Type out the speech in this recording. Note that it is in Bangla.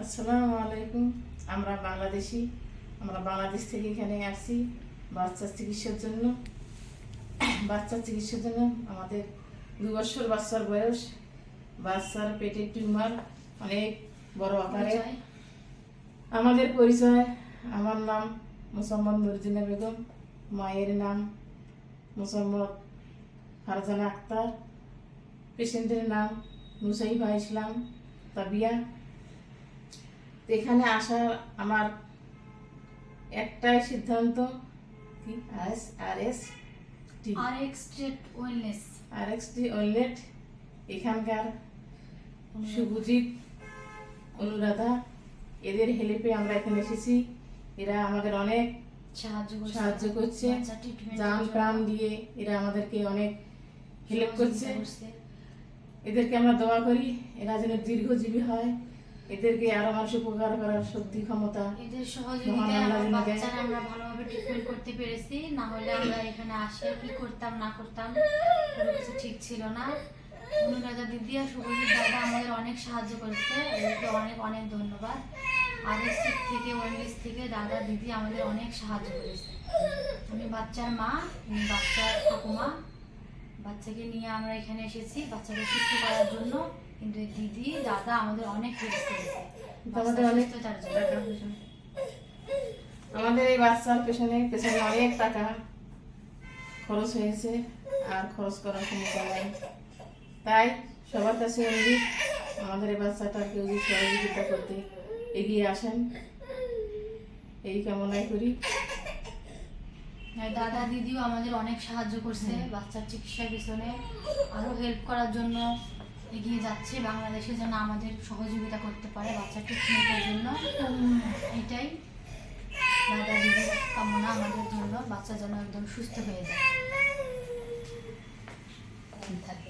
আসসালামু আলাইকুম। আমরা বাংলাদেশি। আমরা বাংলাদেশ থেকে এখানে আসছি বাচ্চার চিকিৎসার জন্য। আমাদের 2 বছর বাচ্চার বয়স। বাচ্চার পেটের টিউমার অনেক বড় আকারে। আমাদের পরিচয়, আমার নাম মোসাম্মদ নুরজিনা বেগম, মায়ের নাম মোসাম্মদ ফারজানা আক্তার, পেশেন্টের নাম নুসাইবা ইসলাম তাবিয়া। এখানে আসার আমার একটাই সিদ্ধান্ত, কি RXT ওয়েলনেস। এখানকার শুভজিৎ, অনুরাধা, এদের হেল্পে আমরা এখানে এসেছি। এরা আমাদের অনেক সাহায্য করছে, জান প্রাণ দিয়ে এরা আমাদেরকে অনেক হেল্প করছে। এদেরকে আমরা দোয়া করি এরা যেন দীর্ঘজীবী হয়, এদেরকে আরো মানুষ উপকার করার শক্তি ক্ষমতা এদের সহযোগিতায় আমার বাচ্চারা আমরা ভালোভাবে ট্রিটমেন্ট করতে পেরেছি। না হলে আমরা এখানে আসে কি করতাম না করতাম কোনো কিছু ঠিক ছিল না। অনুরাধা দিদি আর শুভজিৎ দাদা আমাদের অনেক সাহায্য করেছে, এদেরকে অনেক অনেক ধন্যবাদ। RXT থেকে ওয়েলনেস থেকে দাদা দিদি আমাদের অনেক সাহায্য করেছে। আমি বাচ্চার মা, বাচ্চার ঠাকুমা। বাচ্চাকে নিয়ে আমরা এখানে এসেছি বাচ্চাকে সুস্থ করার জন্য, কিন্তু দিদি দাদা আমাদের অনেক হেল্প করেছে আমাদের এই বাচ্চার পেছনে অনেক টাকা খরচ হয়েছে, আর খরচ করার ক্ষমতা নাই। তাই সবার কাছে অনুরোধ, আমাদের এই বাচ্চাটাকে যদি সহযোগিতা করতে এগিয়ে আসেন এই কামনাই করি। দাদা দিদিও আমাদের অনেক সাহায্য করছে বাচ্চার চিকিৎসার পিছনে, আরো হেল্প করার জন্য এগিয়ে যাচ্ছে বাংলাদেশে, যেন আমাদের সহযোগিতা করতে পারে বাচ্চার ট্রিটমেন্টের জন্য। এটাই দাদা দিদির কামনা আমাদের জন্য, বাচ্চা যেন একদম সুস্থ হয়ে যায় থাকে।